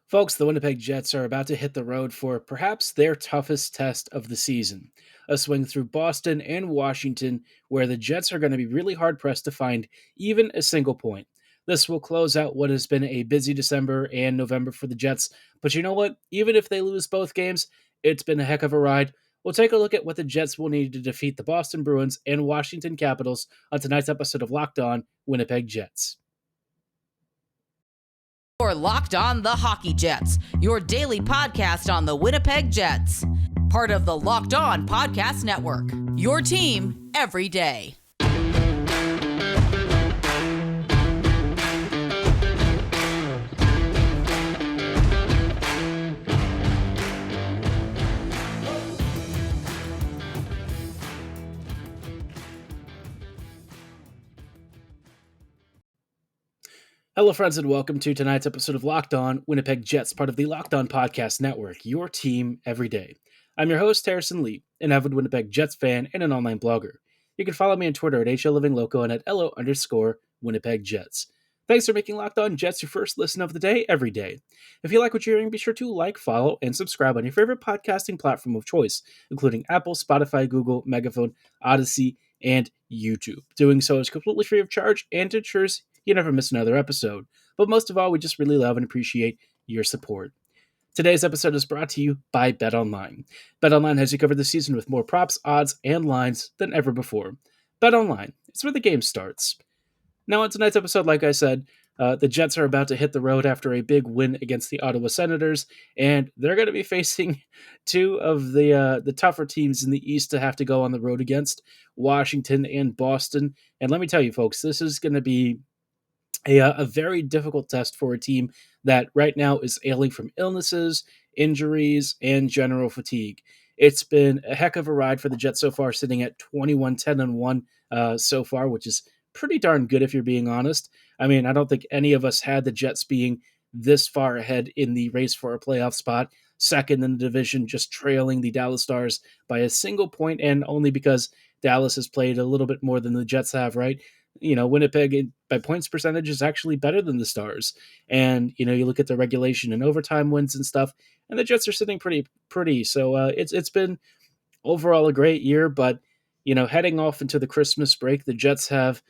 Folks, the Winnipeg Jets are about to hit the road for perhaps their toughest test of the season. A swing through Boston and Washington, where the Jets are going to be really hard pressed to find even a single point. This will close out what has been a busy December and November for the Jets. But you know what? Even if they lose both games, it's been a heck of a ride. We'll take a look at what the Jets will need to defeat the Boston Bruins and Washington Capitals on tonight's episode of Locked On Winnipeg Jets. Or Locked On the Hockey Jets, your daily podcast on the Winnipeg Jets. Part of the Locked On Podcast Network, your team every day. Hello, friends, and welcome to tonight's episode of Locked On Winnipeg Jets, part of the Locked On Podcast Network, your team every day. I'm your host, Harrison Lee, an avid Winnipeg Jets fan and an online blogger. You can follow me on Twitter at HLLivingLoco and at LO_Winnipeg Jets. Thanks for making Locked On Jets your first listen of the day every day. If you like what you're hearing, be sure to like, follow, and subscribe on your favorite podcasting platform of choice, including Apple, Spotify, Google, Megaphone, Odyssey, and YouTube. Doing so is completely free of charge and ensures you never miss another episode. But most of all, we just really love and appreciate your support. Today's episode is brought to you by BetOnline. BetOnline has you covered this season with more props, odds, and lines than ever before. BetOnline, it's where the game starts. Now on tonight's episode, like I said, the Jets are about to hit the road after a big win against the Ottawa Senators, and they're going to be facing two of the tougher teams in the East to have to go on the road against, Washington and Boston. And let me tell you, folks, this is going to be a very difficult test for a team that right now is ailing from illnesses, injuries, and general fatigue. It's been a heck of a ride for the Jets so far, sitting at 21-10-1 so far, which is pretty darn good if you're being honest. I mean, I don't think any of us had the Jets being this far ahead in the race for a playoff spot, second in the division, just trailing the Dallas Stars by a single point, and only because Dallas has played a little bit more than the Jets have, right? Winnipeg by points percentage is actually better than the Stars. And, you look at the regulation and overtime wins and stuff, and the Jets are sitting pretty. So it's been overall a great year, but, heading off into the Christmas break, the Jets have,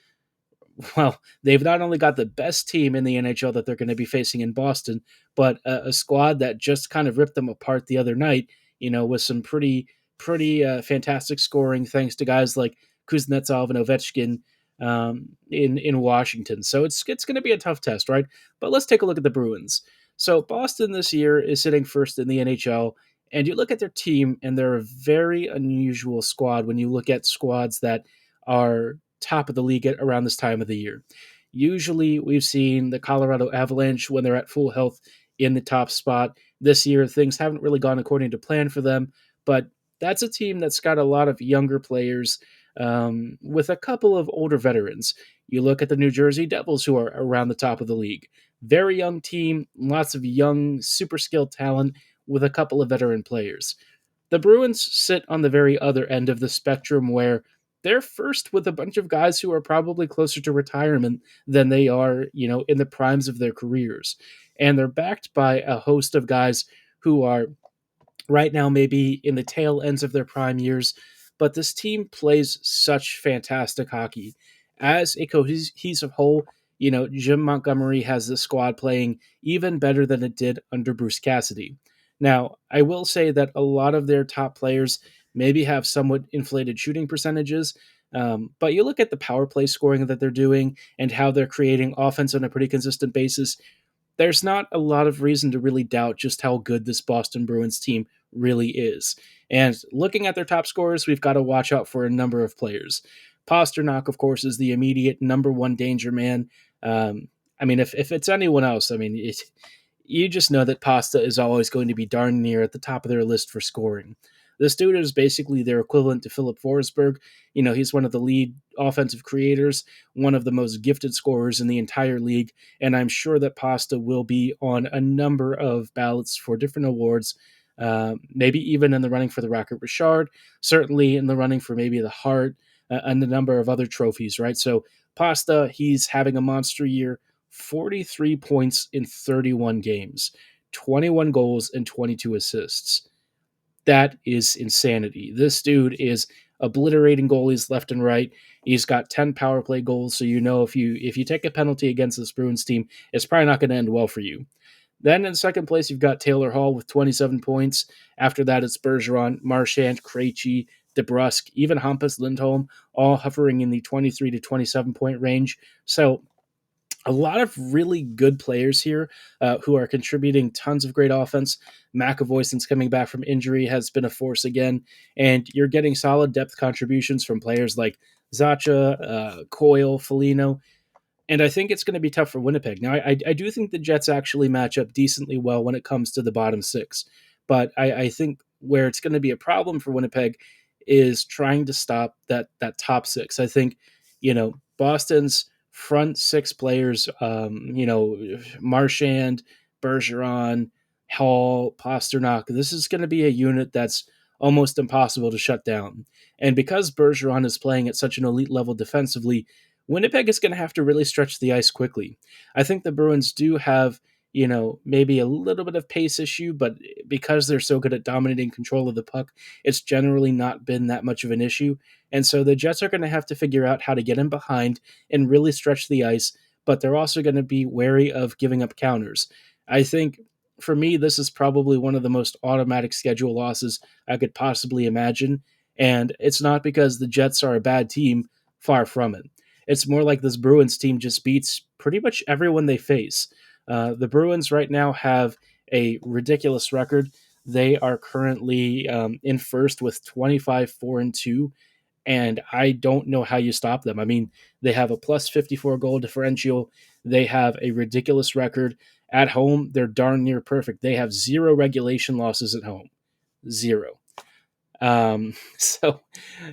well, they've not only got the best team in the NHL that they're going to be facing in Boston, but a squad that just kind of ripped them apart the other night, with some pretty fantastic scoring thanks to guys like Kuznetsov and Ovechkin, in Washington. So it's going to be a tough test, right? But let's take a look at the Bruins. So Boston this year is sitting first in the NHL, and you look at their team, and they're a very unusual squad when you look at squads that are top of the league at around this time of the year. Usually we've seen the Colorado Avalanche when they're at full health in the top spot. This year, things haven't really gone according to plan for them, but that's a team that's got a lot of younger players with a couple of older veterans. You look at the New Jersey Devils, who are around the top of the league. Very young team, lots of young, super skilled talent with a couple of veteran players. The Bruins sit on the very other end of the spectrum where they're first with a bunch of guys who are probably closer to retirement than they are, in the primes of their careers. And they're backed by a host of guys who are right now maybe in the tail ends of their prime years, but this team plays such fantastic hockey. As a cohesive whole, Jim Montgomery has the squad playing even better than it did under Bruce Cassidy. Now, I will say that a lot of their top players maybe have somewhat inflated shooting percentages, but you look at the power play scoring that they're doing and how they're creating offense on a pretty consistent basis, there's not a lot of reason to really doubt just how good this Boston Bruins team really is. And looking at their top scorers, we've got to watch out for a number of players. Pasternak, of course, is the immediate number one danger man. If it's anyone else, you just know that Pasta is always going to be darn near at the top of their list for scoring. This dude is basically their equivalent to Philip Forsberg. He's one of the lead offensive creators, one of the most gifted scorers in the entire league, and I'm sure that Pasta will be on a number of ballots for different awards, maybe even in the running for the Rocket Richard, certainly in the running for maybe the Hart, and a number of other trophies, right? So Pasta, he's having a monster year, 43 points in 31 games. 21 goals and 22 assists. That is insanity. This dude is obliterating goalies left and right. He's got 10 power play goals, so you know if you take a penalty against this Bruins team, it's probably not going to end well for you. Then in second place, you've got Taylor Hall with 27 points. After that, it's Bergeron, Marchand, Krejci, DeBrusque, even Hampus Lindholm, all hovering in the 23 to 27 point range. So a lot of really good players here who are contributing tons of great offense. McAvoy, since coming back from injury, has been a force again, and you're getting solid depth contributions from players like Zacha, Coyle, Foligno, and I think it's going to be tough for Winnipeg. Now, I do think the Jets actually match up decently well when it comes to the bottom six, but I think where it's going to be a problem for Winnipeg is trying to stop that top six. I think, Boston's front six players, Marchand, Bergeron, Hall, Pasternak, this is going to be a unit that's almost impossible to shut down. And because Bergeron is playing at such an elite level defensively, Winnipeg is going to have to really stretch the ice quickly. I think the Bruins do have, maybe a little bit of pace issue, but because they're so good at dominating control of the puck, it's generally not been that much of an issue. And so the Jets are going to have to figure out how to get in behind and really stretch the ice, but they're also going to be wary of giving up counters. I think for me, this is probably one of the most automatic schedule losses I could possibly imagine. And it's not because the Jets are a bad team, far from it. It's more like this Bruins team just beats pretty much everyone they face. The Bruins right now have a ridiculous record. They are currently in first with 25-4-2, and I don't know how you stop them. I mean, they have a plus 54 goal differential. They have a ridiculous record. At home, they're darn near perfect. They have 0 regulation losses at home. 0. So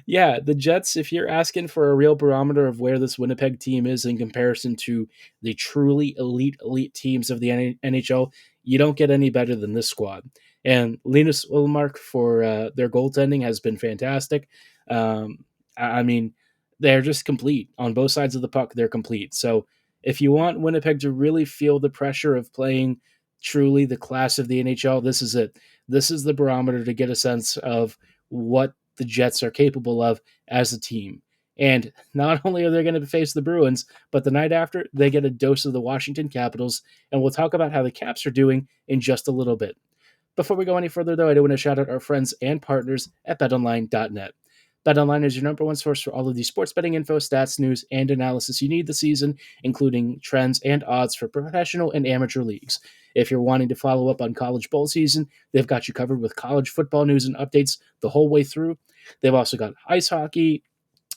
yeah, the Jets, if you're asking for a real barometer of where this Winnipeg team is in comparison to the truly elite teams of the NHL, you don't get any better than this squad. And Linus Ullmark for their goaltending has been fantastic. I mean, they're just complete on both sides of the puck. They're complete. So if you want Winnipeg to really feel the pressure of playing truly the class of the NHL, this is it. This is the barometer to get a sense of what the Jets are capable of as a team. And not only are they going to face the Bruins, but the night after, they get a dose of the Washington Capitals. And we'll talk about how the Caps are doing in just a little bit. Before we go any further, though, I do want to shout out our friends and partners at betonline.net. BetOnline is your number one source for all of the sports betting info, stats, news, and analysis you need this season, including trends and odds for professional and amateur leagues. If you're wanting to follow up on college bowl season, they've got you covered with college football news and updates the whole way through. They've also got ice hockey,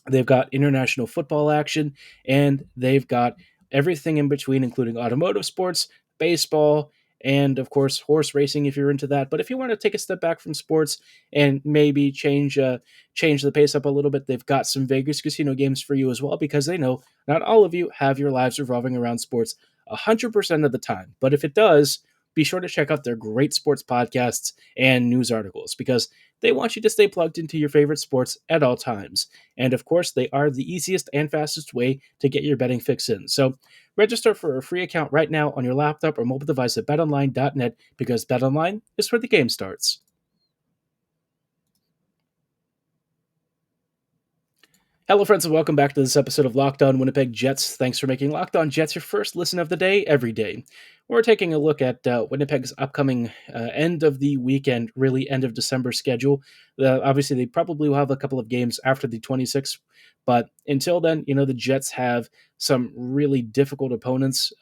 they've got international football action, and they've got everything in between, including automotive sports, baseball, and of course horse racing if you're into that. But if you want to take a step back from sports and maybe change the pace up a little bit, they've got some Vegas casino games for you as well, because they know not all of you have your lives revolving around sports 100% of the time. But if it does, be sure to check out their great sports podcasts and news articles, because they want you to stay plugged into your favorite sports at all times. And of course, they are the easiest and fastest way to get your betting fix in. So register for a free account right now on your laptop or mobile device at betonline.net, because BetOnline is where the game starts. Hello, friends, and welcome back to this episode of Locked On Winnipeg Jets. Thanks for making Locked On Jets your first listen of the day every day. We're taking a look at Winnipeg's upcoming end of the weekend, really end of December schedule. Obviously, they probably will have a couple of games after the 26th, but until then, the Jets have some really difficult opponents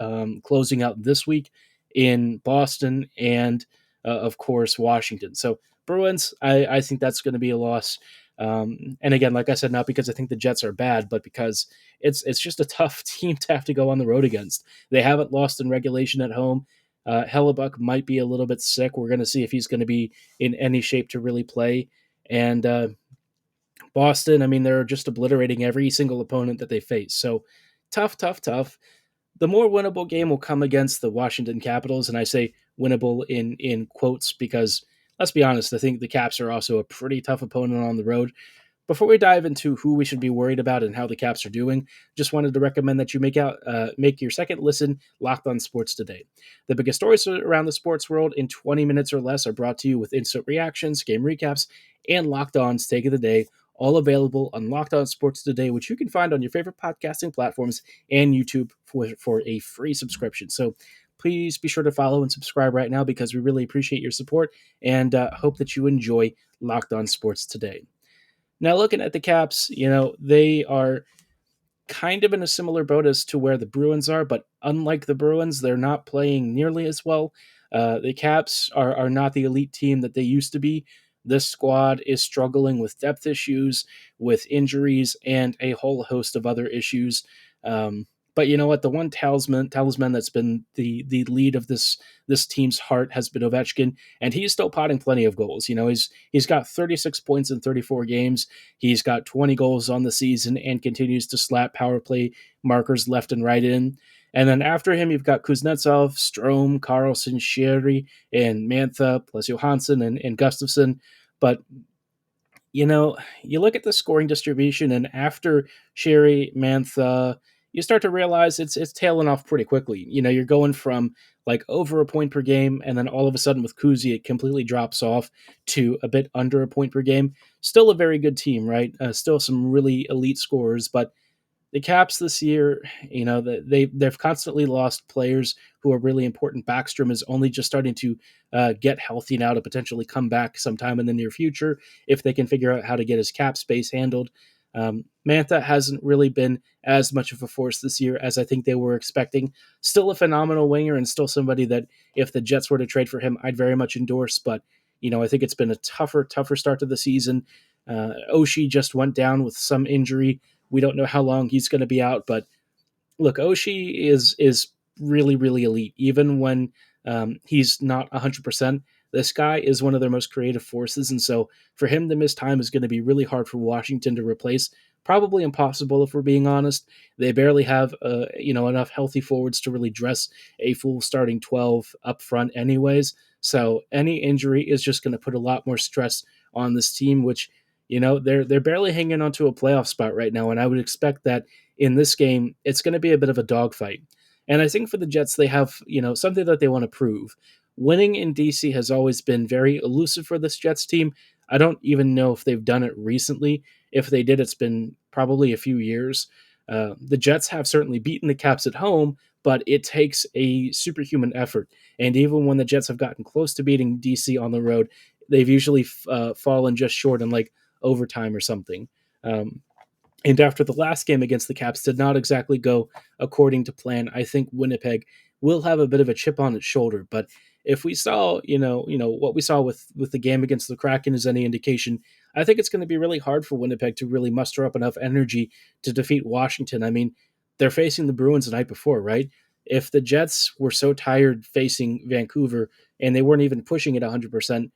closing out this week in Boston and, of course, Washington. So Bruins, I think that's going to be a loss. And again, like I said, not because I think the Jets are bad, but because it's just a tough team to have to go on the road against. They haven't lost in regulation at home. Hellebuck might be a little bit sick. We're going to see if he's going to be in any shape to really play. And Boston, I mean, they're just obliterating every single opponent that they face. So tough. The more winnable game will come against the Washington Capitals, and I say winnable in quotes because, let's be honest, I think the Caps are also a pretty tough opponent on the road. Before we dive into who we should be worried about and how the Caps are doing, just wanted to recommend that you make your second listen Locked On Sports Today. The biggest stories around the sports world in 20 minutes or less are brought to you with instant reactions, game recaps, and Locked On's Take of the Day, all available on Locked On Sports Today, which you can find on your favorite podcasting platforms and YouTube for a free subscription. So please be sure to follow and subscribe right now because we really appreciate your support and hope that you enjoy Locked On Sports Today. Now, looking at the Caps, they are kind of in a similar boat as to where the Bruins are, but unlike the Bruins, they're not playing nearly as well. The Caps are not the elite team that they used to be. This squad is struggling with depth issues, with injuries, and a whole host of other issues. But you know what? The one talisman that's been the lead of this team's heart has been Ovechkin, and he's still potting plenty of goals. He's got 36 points in 34 games. He's got 20 goals on the season and continues to slap power play markers left and right in. And then after him, you've got Kuznetsov, Strome, Carlson, Sherry, and Mantha, plus Johansson and Gustafsson. But you look at the scoring distribution, and after Sherry, Mantha, you start to realize it's tailing off pretty quickly. You're going from like over a point per game, and then all of a sudden with Kuzi, it completely drops off to a bit under a point per game. Still a very good team, right? Still some really elite scorers, but the Caps this year, they've constantly lost players who are really important. Backstrom is only just starting to get healthy now to potentially come back sometime in the near future if they can figure out how to get his cap space handled. Mantha hasn't really been as much of a force this year as I think they were expecting. Still a phenomenal winger and still somebody that if the Jets were to trade for him, I'd very much endorse. But, I think it's been a tougher start to the season. Oshie just went down with some injury. We don't know how long he's going to be out, but look, Oshie is really, really elite. Even when he's not 100%, this guy is one of their most creative forces, and so for him to miss time is going to be really hard for Washington to replace. Probably impossible if we're being honest. They barely have enough healthy forwards to really dress a full starting 12 up front anyways. So any injury is just going to put a lot more stress on this team, which they're barely hanging on to a playoff spot right now, and I would expect that in this game it's going to be a bit of a dogfight. And I think for the Jets, they have something that they want to prove. Winning in DC has always been very elusive for this Jets team. I don't even know if they've done it recently. If they did, it's been probably a few years. The Jets have certainly beaten the Caps at home, but it takes a superhuman effort. And even when the Jets have gotten close to beating DC on the road, they've usually fallen just short in like overtime or something. And after the last game against the Caps did not exactly go according to plan, I think Winnipeg will have a bit of a chip on its shoulder. But if we saw, what we saw with the game against the Kraken is any indication, I think it's going to be really hard for Winnipeg to really muster up enough energy to defeat Washington. I mean, they're facing the Bruins the night before, right? If the Jets were so tired facing Vancouver and they weren't even pushing it 100%,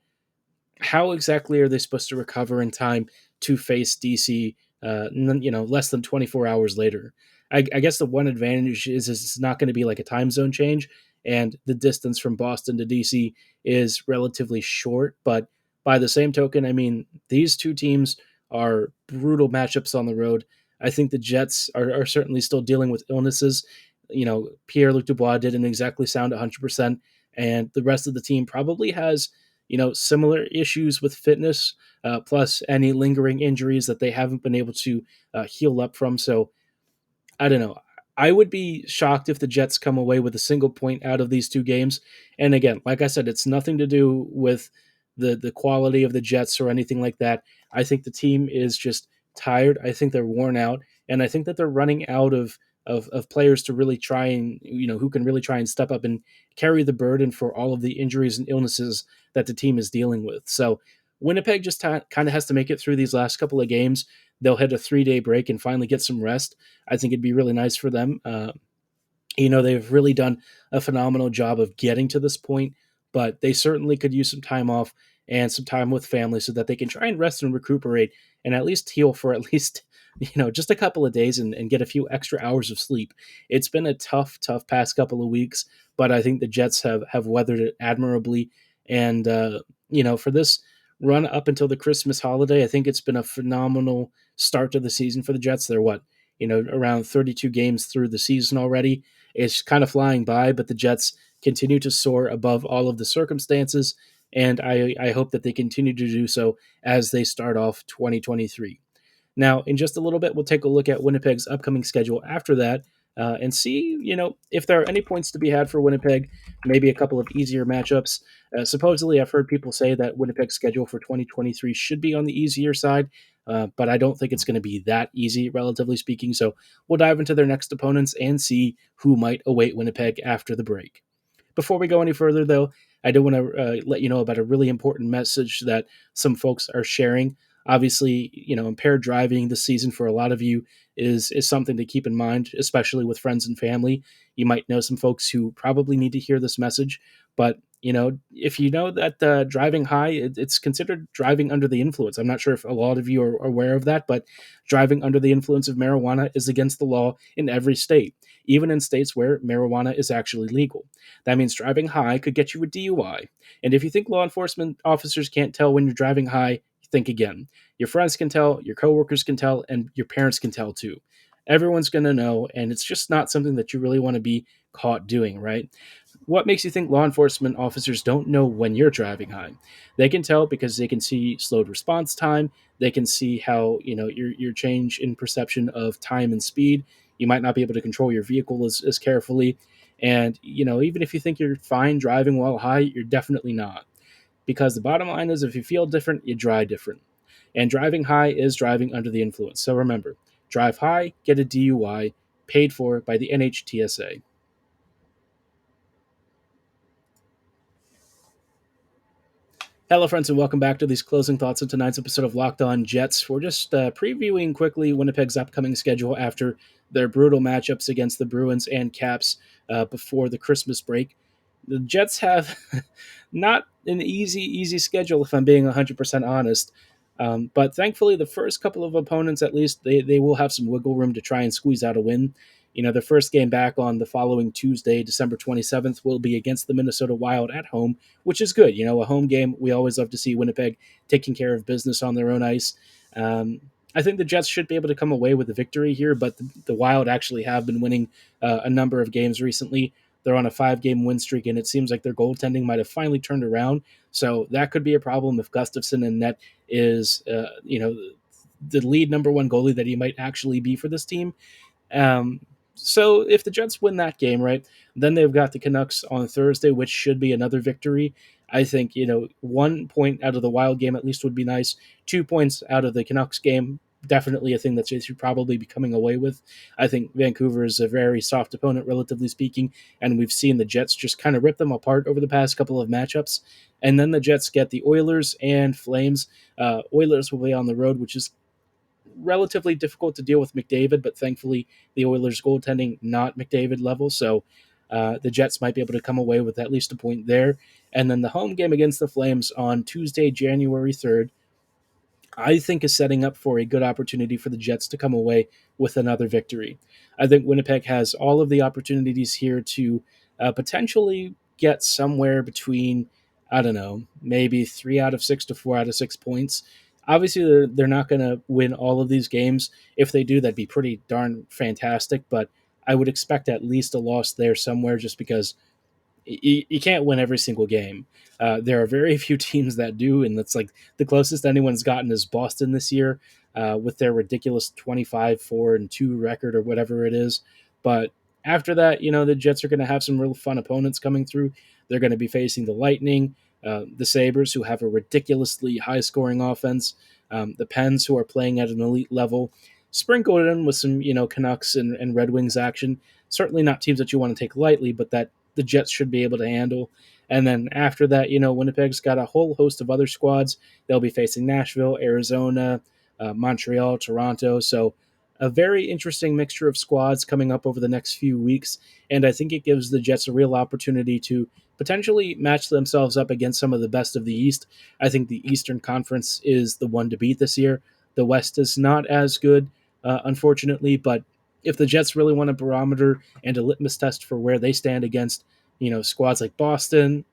how exactly are they supposed to recover in time to face DC, less than 24 hours later? I guess the one advantage is it's not going to be like a time zone change, and the distance from Boston to DC is relatively short. But by the same token, I mean, these two teams are brutal matchups on the road. I think the Jets are certainly still dealing with illnesses. Pierre-Luc Dubois didn't exactly sound 100%, and the rest of the team probably has similar issues with fitness, plus any lingering injuries that they haven't been able to heal up from. So I don't know. I would be shocked if the Jets come away with a single point out of these two games. And again, like I said, it's nothing to do with the quality of the Jets or anything like that. I think the team is just tired. I think they're worn out, and I think that they're running out of players to really try and who can really try and step up and carry the burden for all of the injuries and illnesses that the team is dealing with. So Winnipeg just kind of has to make it through these last couple of games. They'll hit a 3-day break and finally get some rest. I think it'd be really nice for them. They've really done a phenomenal job of getting to this point, but they certainly could use some time off and some time with family so that they can try and rest and recuperate and at least heal for at least just a couple of days and get a few extra hours of sleep. It's been a tough past couple of weeks, but I think the Jets have weathered it admirably. And, for this run up until the Christmas holiday, I think it's been a phenomenal start to the season for the Jets. They're around 32 games through the season already. It's kind of flying by, but the Jets continue to soar above all of the circumstances, and I hope that they continue to do so as they start off 2023. Now, in just a little bit, we'll take a look at Winnipeg's upcoming schedule after that and see, if there are any points to be had for Winnipeg, maybe a couple of easier matchups. Supposedly, I've heard people say that Winnipeg's schedule for 2023 should be on the easier side, but I don't think it's going to be that easy, relatively speaking. So we'll dive into their next opponents and see who might await Winnipeg after the break. Before we go any further, though, I do want to let you know about a really important message that some folks are sharing. Obviously, impaired driving this season for a lot of you is something to keep in mind, especially with friends and family. You might know some folks who probably need to hear this message, but if you know that driving high, it's considered driving under the influence. I'm not sure if a lot of you are aware of that, but driving under the influence of marijuana is against the law in every state, even in states where marijuana is actually legal. That means driving high could get you a DUI. And if you think law enforcement officers can't tell when you're driving high, think again. Your friends can tell, your coworkers can tell, and your parents can tell too. Everyone's going to know, and it's just not something that you really want to be caught doing, right? What makes you think law enforcement officers don't know when you're driving high? They can tell because they can see slowed response time. They can see how your change in perception of time and speed. You might not be able to control your vehicle as carefully, and even if you think you're fine driving while high, you're definitely not. Because the bottom line is, if you feel different, you drive different. And driving high is driving under the influence. So remember, drive high, get a DUI, paid for by the NHTSA. Hello, friends, and welcome back to these closing thoughts of tonight's episode of Locked On Jets. We're just previewing quickly Winnipeg's upcoming schedule after their brutal matchups against the Bruins and Caps before the Christmas break. The Jets have not an easy schedule, if I'm being 100% honest. But thankfully, the first couple of opponents, at least, they will have some wiggle room to try and squeeze out a win. The first game back on the following Tuesday, December 27th, will be against the Minnesota Wild at home, which is good. A home game, we always love to see Winnipeg taking care of business on their own ice. I think the Jets should be able to come away with a victory here, but the Wild actually have been winning a number of games recently. They're on a 5-game win streak, and it seems like their goaltending might have finally turned around. So that could be a problem if Gustafsson in net is, the lead number one goalie that he might actually be for this team. So if the Jets win that game, right, then they've got the Canucks on Thursday, which should be another victory. I think, 1 point out of the Wild game at least would be nice. 2 points out of the Canucks game, definitely a thing that they should probably be coming away with. I think Vancouver is a very soft opponent, relatively speaking, and we've seen the Jets just kind of rip them apart over the past couple of matchups. And then the Jets get the Oilers and Flames. Oilers will be on the road, which is relatively difficult to deal with McDavid, but thankfully the Oilers' goaltending not McDavid level, so the Jets might be able to come away with at least a point there. And then the home game against the Flames on Tuesday, January 3rd, I think is setting up for a good opportunity for the Jets to come away with another victory. I think Winnipeg has all of the opportunities here to potentially get somewhere between, I don't know, maybe 3 out of 6 to 4 out of 6 points. Obviously, they're not going to win all of these games. If they do, that'd be pretty darn fantastic, but I would expect at least a loss there somewhere just because you can't win every single game. There are very few teams that do, and that's like the closest anyone's gotten is Boston this year with their ridiculous 25-4-2 record or whatever it is. But after that, the Jets are going to have some real fun opponents coming through. They're going to be facing the Lightning, the Sabres, who have a ridiculously high-scoring offense, the Pens, who are playing at an elite level, sprinkled in with some, Canucks and Red Wings action. Certainly not teams that you want to take lightly, but that the Jets should be able to handle. And then after that, Winnipeg's got a whole host of other squads. They'll be facing Nashville, Arizona, Montreal, Toronto. So a very interesting mixture of squads coming up over the next few weeks. And I think it gives the Jets a real opportunity to potentially match themselves up against some of the best of the East. I think the Eastern Conference is the one to beat this year. The West is not as good, unfortunately, but if the Jets really want a barometer and a litmus test for where they stand against, squads like Boston,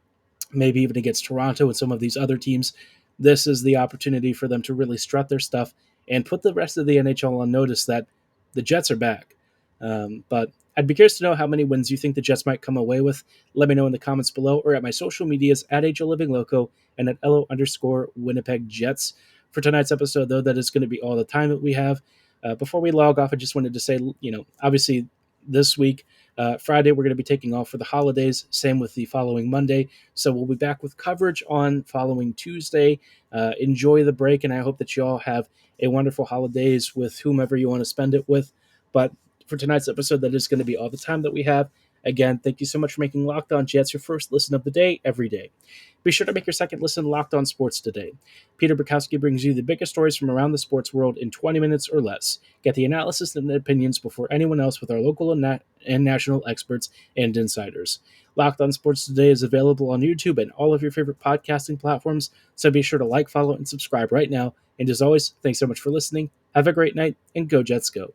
maybe even against Toronto and some of these other teams, this is the opportunity for them to really strut their stuff and put the rest of the NHL on notice that the Jets are back. But I'd be curious to know how many wins you think the Jets might come away with. Let me know in the comments below or at my social medias at HLivingLoco and at LO_Winnipeg Jets. For tonight's episode, though, that is going to be all the time that we have. Before we log off, I just wanted to say, obviously this week, Friday, we're going to be taking off for the holidays. Same with the following Monday. So we'll be back with coverage on following Tuesday. Enjoy the break, and I hope that you all have a wonderful holidays with whomever you want to spend it with. But for tonight's episode, that is going to be all the time that we have. Again, thank you so much for making Locked On Jets your first listen of the day every day. Be sure to make your second listen Locked On Sports today. Peter Bukowski brings you the biggest stories from around the sports world in 20 minutes or less. Get the analysis and opinions before anyone else with our local and national experts and insiders. Locked On Sports Today is available on YouTube and all of your favorite podcasting platforms, so be sure to like, follow, and subscribe right now. And as always, thanks so much for listening. Have a great night, and go Jets go.